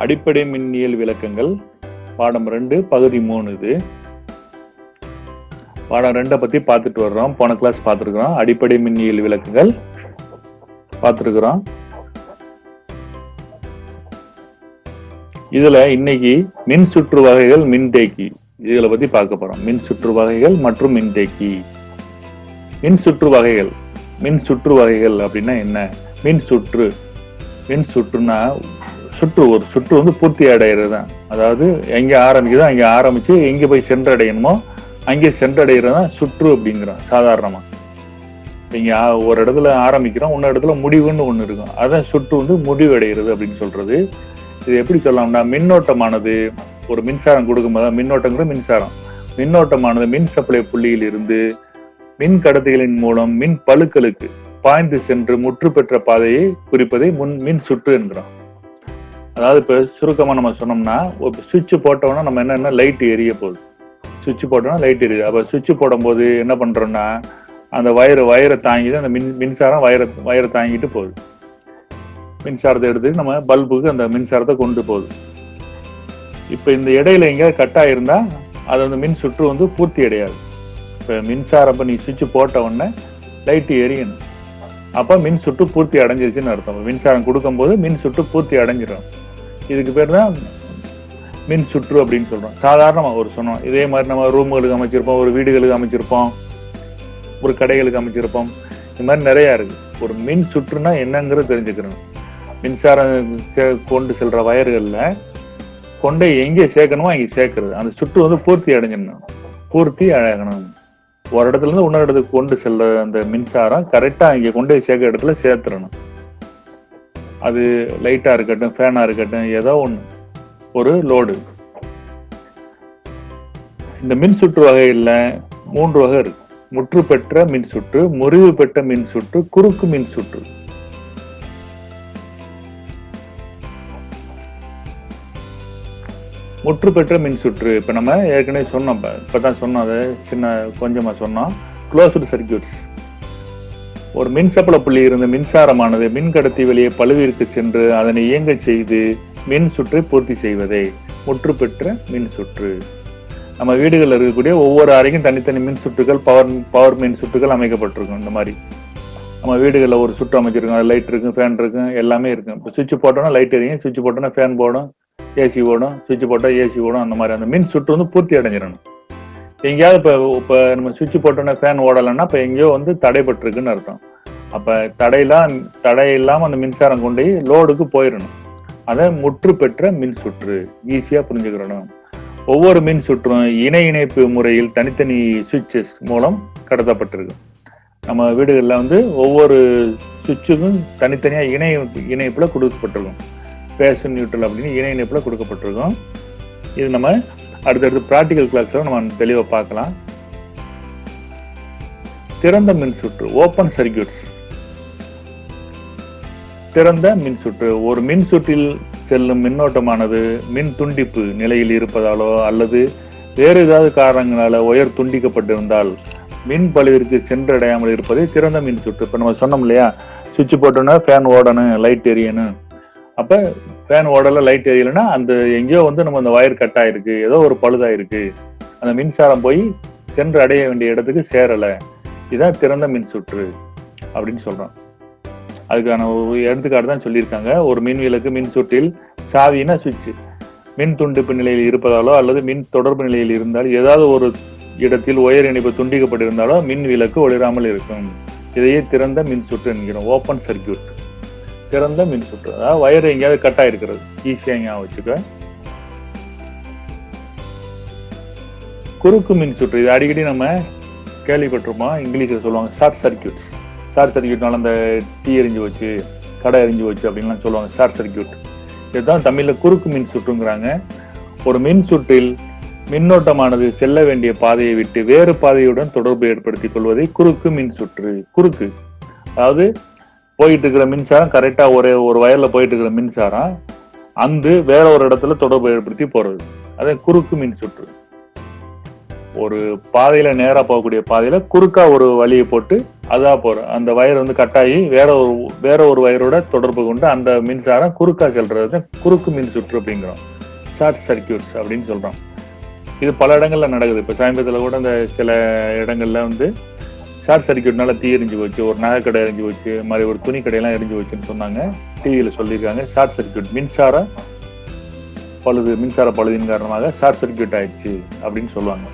அடிப்படை மின்னியல் விளக்கங்கள் பாடம் 2 பகுதி 3. இது பாடம் 2 பத்தி பார்த்துட்டு வர்றோம். போன கிளாஸ் பார்த்துருக்கிறோம். அடிப்படை மின்னியல் விளக்குகள் பார்த்துருக்கிறோம். இதுல இன்னைக்கு மின் சுற்று வகைகள், மின்தேக்கி இதுகளை பத்தி பார்க்க போறோம். மின் சுற்று வகைகள் மற்றும் மின்தேக்கி. மின் சுற்று வகைகள். மின் சுற்று வகைகள் அப்படின்னா என்ன? மின் சுற்றுனா ஒரு சுற்று பூர்த்தி அடைகிறது தான். அதாவது எங்க ஆரம்பிக்குதோ அங்க ஆரம்பிச்சு எங்க போய் சென்றடையணுமோ அங்கே சென்றடைகிறதான் சுற்று அப்படிங்கிறோம். சாதாரணமா இங்க ஒரு இடத்துல ஆரம்பிக்கிறோம், இன்னொரு இடத்துல முடிவுன்னு ஒண்ணு இருக்கும். அதான் சுற்று முடிவு அடைகிறது அப்படின்னு சொல்றது. இது எப்படி சொல்லலாம்னா, மின்னோட்டமானது ஒரு மின்சாரம் கொடுக்கும்போது, மின்னோட்டங்கிற மின்னோட்டமானது மின் சப்ளை புள்ளியில் இருந்து மின் கடத்திகளின் மூலம் மின் பளுக்களுக்கு பாய்ந்து சென்று முற்று பெற்ற பாதையை குறிப்பதை மின் சுற்று என்கிறோம். அதாவது இப்ப சுருக்கமா நம்ம சொன்னோம்னா, ஒரு சுவிட்ச் போட்டோம்னா நம்ம என்ன லைட் எரிய போகுது. சுவிட்ச் போட்டோம்னா லைட் எரியுது. அப்ப சுவிட்ச் போடும் போது என்ன பண்றோம்னா, அந்த வயரை தாங்கிட்டு அந்த மின்சாரம் வயரை தாங்கிட்டு போகுது. மின்சாரத்தை எடுத்து நம்ம பல்புக்கு அந்த மின்சாரத்தை கொண்டு போகுது. இப்ப இந்த இடையில எங்கேயாவது கட் ஆயிருந்தா அது மின் சுற்று பூர்த்தி அடையாது. இப்ப மின்சாரம் நீ சுவிட்ச் போட்ட உடனே லைட் எரியணும். அப்ப மின் சுற்று பூர்த்தி அடைஞ்சிருச்சுன்னு அர்த்தம். மின்சாரம் கொடுக்கும் போது மின் சுற்று பூர்த்தி அடைஞ்சிடும். இதுக்கு பேர் தான் மின் சுற்று அப்படின்னு சொல்றோம். சாதாரணமா ஒரு சொன்னோம். இதே மாதிரி நம்ம ரூம்களுக்கு அமைச்சிருப்போம், ஒரு வீடுகளுக்கு அமைச்சிருப்போம், ஒரு கடைகளுக்கு அமைச்சிருப்போம். இது மாதிரி நிறைய இருக்கு. ஒரு மின் சுற்றுனா என்னங்கிறது தெரிஞ்சுக்கணும். மின்சாரம் கொண்டு செல்ற வயர்கள்ல கொண்டே எங்கே சேர்க்கணுமோ அங்கே சேர்க்கறது. அந்த சுற்று பூர்த்தி அடைஞ்சிடணும், பூர்த்தி அழகணும். ஒரு இடத்துல இருந்து இன்னொரு இடத்துக்கு கொண்டு செல்ற அந்த மின்சாரம் கரெக்டா இங்க கொண்டு சேர்க்கிற இடத்துல சேர்த்துடணும். அது லைட்டா இருக்கட்டும், ஃபேனா இருக்கட்டும், ஏதோ ஒண்ணு, ஒரு லோடு. இந்த மின் சுற்று வகையில 3 வகை இருக்கு. முற்று பெற்ற மின் சுற்று, முறிவு பெற்ற மின் சுற்று, குறுக்கு மின் சுற்று. முற்று பெற்ற மின் சுற்று இப்ப நம்ம ஏற்கனவே சொன்னோம். இப்பதான் சொன்னோம், அதை கொஞ்சமா சொன்னோம். Closed circuits. ஒரு மின் சப்பள புள்ளி இருந்த மின்சாரமானது மின் கடத்தி வெளியே பளுவிற்கு சென்று அதனை இயங்க செய்து மின் சுற்றை பூர்த்தி செய்வதே முற்று பெற்ற மின் சுற்று. நம்ம வீடுகளில் இருக்கக்கூடிய ஒவ்வொரு அறைக்கும் தனித்தனி மின் சுற்றுகள், பவர் மின் சுற்றுகள் அமைக்கப்பட்டிருக்கும். இந்த மாதிரி நம்ம வீடுகளில் ஒரு சுற்று அமைச்சிருக்கோம். அது லைட் இருக்கும், ஃபேன் இருக்கும், எல்லாமே இருக்கும். இப்போ சுவிட்ச் போட்டோம்னா லைட் எரியும், சுவிட்ச் போட்டோம்னா ஃபேன் போடும், ஏசி ஓடும், சுவிட்ச் போட்டா ஏசி ஓடும். அந்த மாதிரி அந்த மின் சுற்று பூர்த்தி அடைஞ்சிடணும். எங்கேயாவது இப்ப நம்ம சுவிட்ச் போட்டோன்னா ஃபேன் ஓடலைன்னா இப்ப எங்கேயோ தடைபட்டிருக்குன்னு அர்த்தம். அப்ப தடை இல்லாம அந்த மின்சாரம் கொண்டு லோடுக்கு போயிடணும். அதை முற்று பெற்ற மின் சுற்று. ஈஸியா புரிஞ்சுக்கிறணும். ஒவ்வொரு மின் சுற்றும் இணை இணைப்பு முறையில் தனித்தனி சுவிட்சஸ் மூலம் கடத்தப்பட்டிருக்கு. நம்ம வீடுகள்ல ஒவ்வொரு சுவிட்சுக்கும் தனித்தனியா இணைப்புல கொடுக்கப்பட்டிருக்கும். பேஷன் நியூட்ரல் அப்படின்னு இணை இணைப்புல கொடுக்கப்பட்டிருக்கும். இது நம்ம அடுத்தடுத்து பிராக்டிகல் கிளாஸ்ல நம்ம தெளிவா பார்க்கலாம். திறந்த மின் சுற்று, ஓபன் சர்க்கியூட்ஸ். திறந்த மின் சுற்று. ஒரு மின் சுற்றில் செல்லும் மின்னோட்டமானது மின் துண்டிப்பு நிலையில் இருப்பதாலோ அல்லது வேறு ஏதாவது காரணங்களால ஒயர் துண்டிக்கப்பட்டிருந்தால் மின் பளுவிற்கு சென்றடையாமல் இருப்பதே திறந்த மின் சுற்று. இப்ப நம்ம சொன்னோம் இல்லையா, சுவிட்ச் போட்டோம்னா ஃபேன் ஓடணும், லைட் எரியணும். அப்ப ஃபேன் ஓடல, லைட் எரியலைன்னா அந்த எங்கேயோ நம்ம அந்த வயர் கட் ஆயிருக்கு, ஏதோ ஒரு பழுதாயிருக்கு, அந்த மின்சாரம் போய் சென்று அடைய வேண்டிய இடத்துக்கு சேரல. இதுதான் திறந்த மின் சுற்று அப்படின்னு சொல்றோம். அதுக்கான ஒரு எடுத்துக்காட்டு தான் சொல்லியிருக்காங்க. ஒரு மின் விளக்கு மின் சுற்றில் சாவினா சுவிட்ச் மின் துண்டிப்பு நிலையில் இருப்பதாலோ அல்லது மின் தொடர்பு நிலையில் இருந்தால் ஏதாவது ஒரு இடத்தில் ஒயர் இணைப்பு துண்டிக்கப்பட்டிருந்தாலோ மின் விளக்கு ஒளிராமல் இருக்கும். இதையே திறந்த மின் சுற்று என்கிறோம். Open circuit. திறந்த மின் சுற்று. அதாவது வயர் எங்கேயாவது கட் ஆயிருக்கிறது. ஈஸியா ஞாபகம் வச்சுக்க. குறுக்கு மின் சுற்று. இது அடிக்கடி நம்ம கேள்விப்பட்டிருப்போம். இங்கிலீஷ்ல சொல்லுவாங்க ஷார்ட் சர்க்கியூட்ஸ். ஷார்ட் சர்க்கியூட்னால அந்த டீ எரிஞ்சு வச்சு, கடை எரிஞ்சு வச்சு அப்படின்லாம் சொல்லுவாங்க. Short circuit. இதுதான் தமிழ்ல குறுக்கு மின் சுற்றுங்கிறாங்க. ஒரு மின் சுற்றில் மின்னோட்டமானது செல்ல வேண்டிய பாதையை விட்டு வேறு பாதையுடன் தொடர்பு ஏற்படுத்திக் கொள்வதை குறுக்கு மின் சுற்று. குறுக்கு அதாவது போயிட்டு இருக்கிற மின்சாரம் கரெக்டா ஒரு வயர்ல போயிட்டு இருக்கிற மின்சாரம் வேற ஒரு இடத்துல தொடர்பு ஏற்படுத்தி போறது. அதே குறுக்கு மின் சுற்று. ஒரு பாதையில நேரா போகக்கூடிய பாதையில குறுக்கா ஒரு வழியை போட்டு அதா போற அந்த வயர் வந்து கட்டாயி வேற ஒரு வயரோட தொடர்பு கொண்டு அந்த மின்சாரம் குறுக்கா செல்றது குறுக்கு மின் சுற்று அப்படிங்கிறோம். ஷார்ட் சர்க்கியூட்ஸ் அப்படின்னு சொல்றோம். இது பல இடங்கள்ல நடக்குது. இப்ப சமீபத்துல கூட இந்த சில இடங்கள்ல வந்து ஷார்ட் சர்க்கியூட்னால தீ எரிஞ்சு போச்சு, ஒரு நகை கடை எரிஞ்சு போச்சு, மாதிரி ஒரு துணி கடையெல்லாம் எரிஞ்சு போச்சுன்னு சொன்னாங்க. டிவியில சொல்லியிருக்காங்க. ஷார்ட் சர்க்கியூட் மின்சார பழுதின் காரணமாக ஷார்ட் சர்க்கியூட் ஆயிடுச்சு அப்படின்னு சொல்லுவாங்க.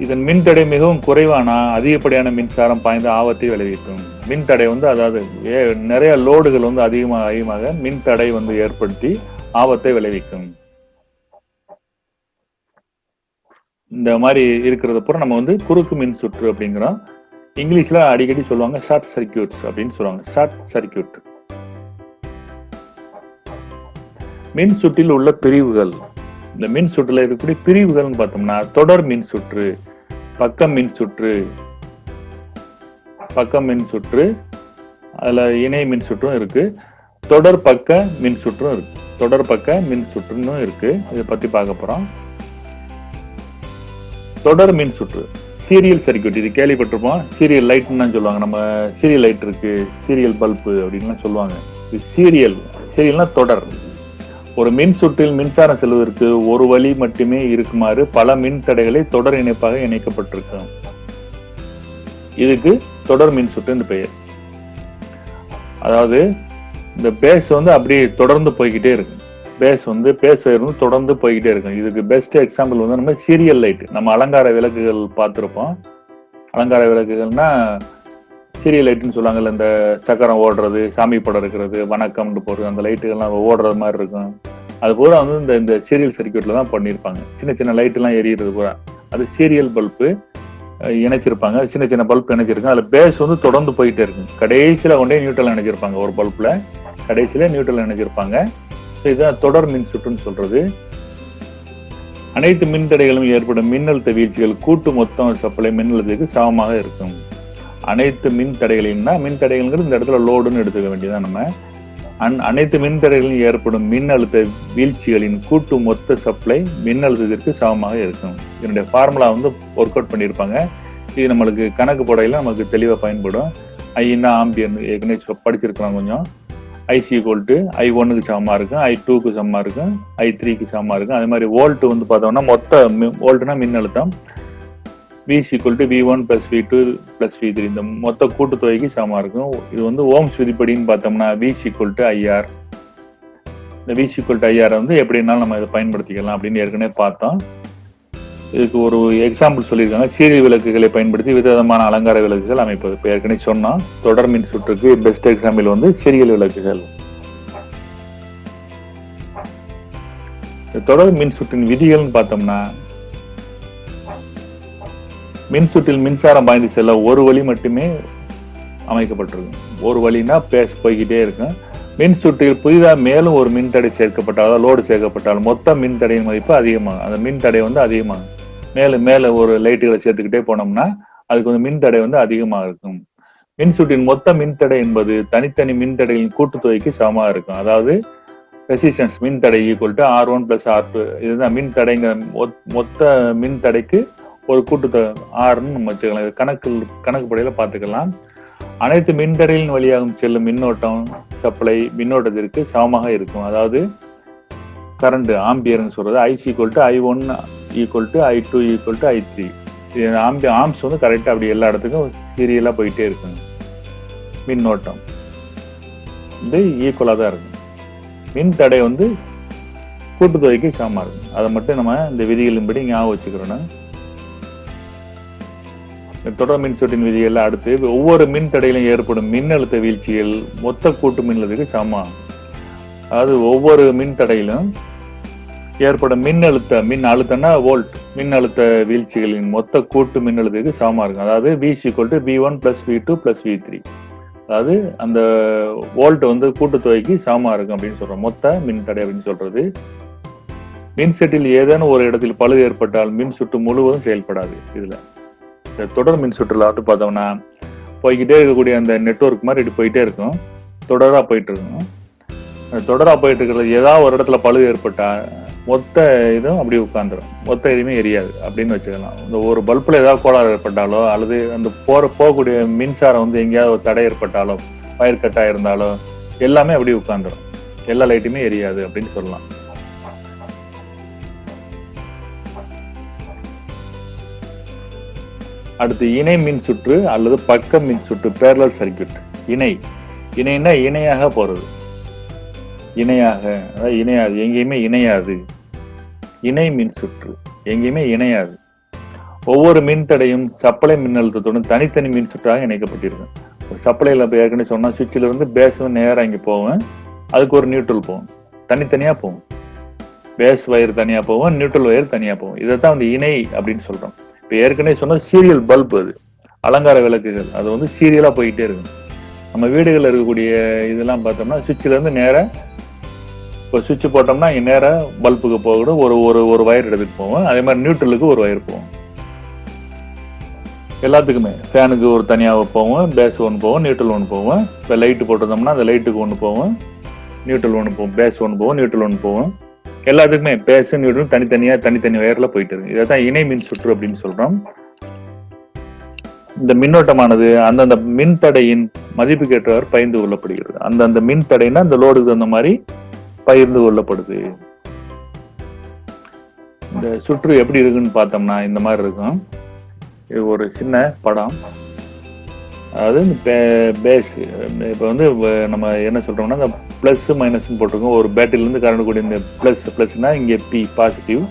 இதன் மின்தடை மிகவும் குறைவானா அதிகப்படியான மின்சாரம் பாய்ந்து ஆபத்தை விளைவிக்கும். மின்தடை வந்து அதாவது நிறைய லோடுகள் வந்து அதிகமாக மின்தடை வந்து ஏற்படுத்தி ஆபத்தை விளைவிக்கும். இந்த மாதிரி இருக்கிறத பூரா நம்ம வந்து குறுக்கு மின் சுற்று அப்படிங்கிறோம். இங்கிலீஷ்ல அடிக்கடி சொல்லுவாங்க ஷார்ட் சர்க்கியூட்ஸ் அப்படின்னு சொல்லுவாங்க. Short circuit. மின் சுற்றில் உள்ள பிரிவுகள். இந்த மின் சுற்றுல இருக்கக்கூடிய பிரிவுகள்னு பார்த்தோம்னா தொடர் மின் சுற்று, பக்க மின் சுற்று, அதுல இணை மின் சுற்றும் இருக்கு, தொடர் பக்க மின் சுற்றும் இருக்கு. தொடர் பக்க மின் சுற்றுன்னு இருக்கு. இதை பத்தி பார்க்க போறோம். தொடர் மின் சுற்று சீரியல் சர்க்கியூட், இது கேள்விப்பட்டிருப்போம். சீரியல் லைட்னு சொல்லுவாங்க. நம்ம சீரியல் லைட் இருக்கு, சீரியல் பல்பு அப்படின்னு சொல்லுவாங்க. இது சீரியல்னா தொடர். ஒரு மின் சுற்றில் மின்சாரம் செல்வதற்கு ஒரு வழி மட்டுமே இருக்குமாறு பல மின் தடைகளை தொடர் இணைப்பாக இணைக்கப்பட்டிருக்கும். இதுக்கு தொடர் மின் சுற்றுன்னு பெயர். அதாவது இந்த பேஸ் வந்து அப்படியே தொடர்ந்து போய்கிட்டே இருக்கு. பேஸ் வயர் வந்து தொடர்ந்து போய்கிட்டே இருக்கும். இதுக்கு பெஸ்ட் எக்ஸாம்பிள் வந்து நம்ம சீரியல் லைட். நம்ம அலங்கார விளக்குகள் பார்த்துருப்போம். அலங்கார விளக்குகள்னா சீரியல் லைட்னு சொல்லுவாங்கல்ல, இந்த சக்கரம் ஓடுறது, சாமி படம் இருக்கிறது, வணக்கம்னு போடுறது, அந்த லைட்டுகள்லாம் ஓடுறது மாதிரி இருக்கும். அது பூரா வந்து இந்த சீரியல் சர்க்கியூட்ல தான் பண்ணியிருப்பாங்க. சின்ன சின்ன லைட் எல்லாம் எரியிறது பூரா அது சீரியல் பல்பு இணைச்சிருப்பாங்க. சின்ன சின்ன பல்ப் இணைச்சிருக்காங்க. அதுல பேஸ் வந்து தொடர்ந்து போயிட்டே இருக்கு. கடைசியில கொண்டே நியூட்ரல் இணைச்சிருப்பாங்க. ஒரு பல்ப்ல கடைசியில நியூட்ரல் இணைச்சிருப்பாங்க. இதுதான் தொடர் மின் சுற்றுன்னு சொல்றது. அனைத்து மின்தடைகளும் ஏற்படும் மின்னழுத்த வீழ்ச்சிகள் கூட்டு மொத்தம் சப்ளை மின்னழுத்தத்துக்கு சமமாக இருக்கும். அனைத்து மின் தடைகளையும்னா மின்தடைகள்ங்கிறது இந்த இடத்துல லோடுன்னு எடுத்துக்க வேண்டியதான். நம்ம அனைத்து மின்தடைகளிலும் ஏற்படும் மின்னழுத்த வீழ்ச்சிகளின் கூட்டு மொத்த சப்ளை மின்னழுத்தத்திற்கு சமமாக இருக்கும். இதனுடைய ஃபார்முலா வந்து ஒர்க் அவுட் பண்ணியிருப்பாங்க. இது நம்மளுக்கு கணக்கு போடையில நமக்கு தெளிவாக பயன்படும். ஐன்னா ஆம்பியர் ஏற்கனவே படிச்சிருக்கலாம் கொஞ்சம். IC = I1க்கு சமமா இருக்கும், I2க்கு சமமா இருக்கும், I3க்கு சமமா இருக்கும். அதே மாதிரி வோல்ட் வந்து பார்த்தோம்னா மொத்த வோல்ட்னா மின்னழுத்தம் V = V1 + V2 + V3 இந்த மொத்த கூட்டுத்தொகைக்கு சமமா இருக்கும். இது வந்து ஓம்ஸ் விதிப்படின்னு பார்த்தோம்னா V = IR. இந்த V = IR வந்து எப்படினாலும் நம்ம இதை பயன்படுத்திக்கலாம் அப்படின்னு ஏற்கனவே பார்த்தோம். இதுக்கு ஒரு எக்ஸாம்பிள் சொல்லியிருக்காங்க. சீரியல் விளக்குகளை பயன்படுத்தி விதவிதமான அலங்கார விளக்குகள் அமைப்பது. இப்போ ஏற்கனவே சொன்னோம். தொடர் மின் சுற்றுக்கு பெஸ்ட் எக்ஸாம்பிள் வந்து சீரியல் விளக்குகள். தொடர் மின் சுற்றின் விதிகள்னு பார்த்தோம்னா மின் சுற்றில் மின்சாரம் பாய்ந்து செல்ல ஒரு வழி மட்டுமே அமைக்கப்பட்டிருக்கும். ஒரு வழினா பேஸ் போய்கிட்டே இருக்கும். மின் சுற்றில் புதிதாக மேலும் ஒரு மின்தடை சேர்க்கப்பட்டால், லோடு சேர்க்கப்பட்டால் மொத்த மின்தடையின் மதிப்பு அதிகமாகும். அந்த மின்தடை வந்து அதிகமாகும். மேல ஒரு லைட்டுகளை சேர்த்துக்கிட்டே போனோம்னா அதுக்கு வந்து மின்தடை வந்து அதிகமாக இருக்கும். மின் சுற்றின் மொத்த மின்தடை என்பது தனித்தனி மின்தடைகளின் கூட்டுத்தொகைக்கு சமமாக இருக்கும். அதாவது ரெசிஸ்டன்ஸ் மின்தடை = R1 + R2. இதுதான் மின்தடைங்கிற மொத்த மின்தடைக்கு ஒரு கூட்டுத்தொகை ஆர்ன்னு நம்ம வச்சுக்கலாம். இது கணக்கு படையில பார்த்துக்கலாம். அனைத்து மின்தடைகளின் வழியாகவும் செல்லும் மின்னோட்டம் சப்ளை மின்னோட்டத்திற்கு சமமாக இருக்கும். அதாவது கரண்ட் ஆம்பியர்னு சொல்றது IC = I1 = I2 = I3. Arms வந்து கரெக்டா அப்படி எல்லா இடத்துக்கும் சீரியலா போயிட்டே இருக்கும். மின்னோட்டம் வந்து ஈக்குவலா தான் இருக்கும். மின் தடை வந்து கூட்டுத்தொகைக்கு சமமா இருக்கும். அதை மட்டும் நம்ம இந்த விதிகளின்படி ஞாபகம் வச்சுக்கிறோம். தொடர் மின் சுற்றின் விதிகள் அடுத்து ஒவ்வொரு மின் தடையிலும் ஏற்படும் மின்னழுத்த வீழ்ச்சிகள் மொத்த கூட்டு மின்னழுத்தத்துக்கு சமமாகும். அதாவது ஒவ்வொரு மின் தடையிலும் ஏற்படும் மின் அழுத்தம்னா வோல்ட் மின்னழுத்த வீழ்ச்சிகளின் மொத்த கூட்டு மின்னழுத்தத்துக்கு சமமா இருக்கும். அதாவது V = V1 + V2 + V3. அதாவது அந்த வோல்ட் வந்து கூட்டுத்தொகைக்கு சமமா இருக்கும் அப்படின்னு சொல்றோம். மொத்த மின் தடை அப்படின்னு சொல்றது. மின் செட்டில் ஏதேனும் ஒரு இடத்தில் பழுது ஏற்பட்டால் மின் சுற்று முழுவதும் செயல்படாது. இதுல தொடர் மின் சுற்றுல வந்து பார்த்தோம்னா போய்கிட்டே இருக்கக்கூடிய அந்த நெட்வொர்க் மாதிரி இப்படி போயிட்டே இருக்கும். தொடரா போயிட்டு இருக்கும். தொடரா போயிட்டு இருக்கிறது ஏதாவது ஒரு இடத்துல பழுது ஏற்பட்டா மொத்த இதுவும் அப்படி உட்காந்துரும், மொத்த எதுவுமே எரியாது அப்படின்னு வச்சுக்கலாம். இந்த ஒரு பல்புல ஏதாவது கோளாறு ஏற்பட்டாலோ அல்லது அந்த போகக்கூடிய மின்சாரம் வந்து எங்கேயாவது ஒரு தடை ஏற்பட்டாலோ வயர் கட்டா இருந்தாலோ எல்லாமே அப்படி உட்காந்துரும், எல்லா லைட்டுமே எரியாது அப்படின்னு சொல்லலாம். அடுத்து இணை மின் சுற்று அல்லது பக்க மின் சுற்று, பேரலல் சர்க்யூட். இணைன்னா இணையாக போறது, இணையாக, அதாவது இணையாது, எங்கேயுமே இணையாது. இணை மின் சுற்று எங்கேயுமே இணையாது. ஒவ்வொரு மின்தடையும் சப்ளை மின்னழுத்தத்துடன் தனித்தனி மின் சுற்றாக இணைக்கப்பட்டிருக்கும். ஒரு சப்ளைல ஏற்கனவே சொன்னா சுவிட்சில் இருந்து பேஸ் நேரம் இங்க போவேன், அதுக்கு ஒரு நியூட்ரல் போகும், தனித்தனியா போகும். பேஸ் வயர் தனியா போவோம், நியூட்ரல் வயர் தனியா போகும். இதைத்தான் வந்து இணை அப்படின்னு சொல்றோம். இப்ப ஏற்கனவே சொன்னா சீரியல் பல்ப், அது அலங்கார விளக்குகள், அது வந்து சீரியலா போயிட்டே இருக்கும். நம்ம வீடுகளில் இருக்கக்கூடிய இதெல்லாம் பார்த்தோம்னா சுவிட்சில இருந்து நேரம், இப்போ சுவிட்ச் போட்டோம்னா இங்க நேரம் பல்புக்கு போகணும், ஒரு வயர் எடுத்துட்டு போவோம். அதே மாதிரி நியூட்ரலுக்கு ஒரு வயர் போவோம். எல்லாத்துக்குமே ஃபேனுக்கு ஒரு தனியாக போவோம், பேஸ் ஒன்று போவோம், நியூட்ரல் ஒன்று போவோம். இப்போ லைட்டு போட்டிருந்தோம்னா அந்த லைட்டுக்கு ஒன்று போவோம், நியூட்ரல் ஒன்று போவோம், பேஸ் ஒன்று போவோம், நியூட்ரல் ஒன்று போவோம். எல்லாத்துக்குமே பேஸ் நியூட்ரல் தனித்தனி வயர்ல போயிட்டு இருக்கு. இதான் இணை மின் சுற்று அப்படின்னு சொல்றோம். இந்த மின்னோட்டமானது அந்தந்த மின்தடையின் மதிப்புக்கு ஏற்றவாறு பகிர்ந்து கொள்ளப்படுகிறது. அந்தந்த மின்தடைனா அந்த லோடுக்கு தகுந்த மாதிரி பகிர்ந்து கொள்ளப்படுது. இந்த சுற்று எப்படி இருக்குன்னு பார்த்தோம்னா இந்த மாதிரி இருக்கும். இது ஒரு சின்ன படம், அதாவது பேஸ் இப்போ வந்து நம்ம என்ன சொல்றோம்னா இந்த பிளஸ் மைனஸ் போட்டிருக்கோம். ஒரு பேட்டரியில இருந்து கரண்ட் கூடிய இந்த பிளஸ்னா இங்கே பி பாசிட்டிவ்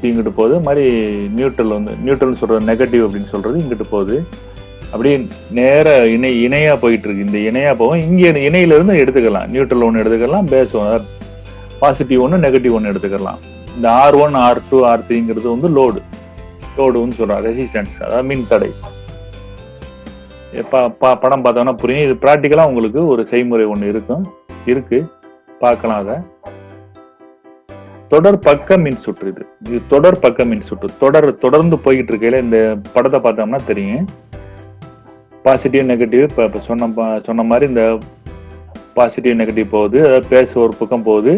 இங்கிட்டு போகுது. மாதிரி நியூட்ரல் சொல்றது நெகட்டிவ் அப்படின்னு சொல்றது இங்கிட்டு போகுது. அப்படியே நேர இணையா போயிட்டு இருக்கு. இந்த இணையா போகும், இங்க இணையில இருந்து எடுத்துக்கலாம். நியூட்ரல் ஒன்று எடுத்துக்கலாம், பேஸ் ஒன்று, பாசிட்டிவ் ஒன்று, நெகட்டிவ் ஒன்று எடுத்துக்கலாம். இந்த R1 R2 R3ங்கிறது வந்து லோடுன்னு சொல்றோம், ரெசிஸ்டன்ஸ், அதாவது மின் தடை. படம் பார்த்தோம்னா புரியும். இது பிராக்டிக்கலா உங்களுக்கு ஒரு செய்முறை ஒன்று இருக்கு, பார்க்கலாம். அதை தொடர் பக்க மின் சுற்று. இது தொடர் பக்க மின் சுற்று. தொடர்ந்து போய்கிட்டு இருக்கையில இந்த படத்தை பார்த்தோம்னா தெரியும். பாசிட்டிவ் நெகட்டிவ் இப்ப சொன்ன மாதிரி இந்த பாசிட்டிவ் நெகட்டிவ் போகுது, அதாவது பேஸ் ஒரு பக்கம் போகுது,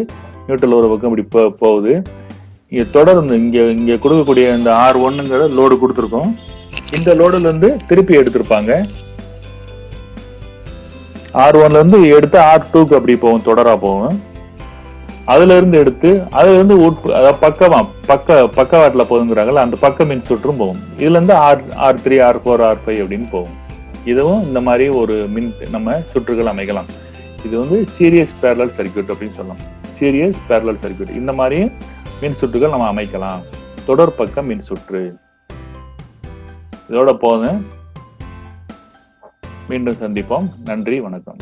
நியூட்ரல் ஒரு பக்கம் இப்படி போகுது. இங்க தொடர்ந்து இங்க கொடுக்கக்கூடிய இந்த R1ங்கிற லோடு கொடுத்துருக்கோம். இந்த லோடுல இருந்து திருப்பி எடுத்திருப்பாங்க. R1ல இருந்து எடுத்து R2க்கு அப்படி போகும், தொடரா போகும். அதுல இருந்து அதாவது பக்கவாட்டுல போகுங்கிறாங்கல்ல, அந்த பக்க மின் சுற்றும் போகும். இதுல இருந்து R3 R4 R5 அப்படின்னு போகும். இதுவும் இந்த மாதிரி ஒரு நம்ம சுற்றுகள் அமைக்கலாம். இது வந்து சீரியஸ் பேரலல் சர்க்யூட் அப்படின்னு சொல்லலாம். சீரியஸ் பேரலல் சர்க்யூட், இந்த மாதிரி மின் சுற்றுகள் நம்ம அமைக்கலாம். தொடர் பக்க மின் சுற்று. இதோட போதும், மீண்டும் சந்திப்போம். நன்றி, வணக்கம்.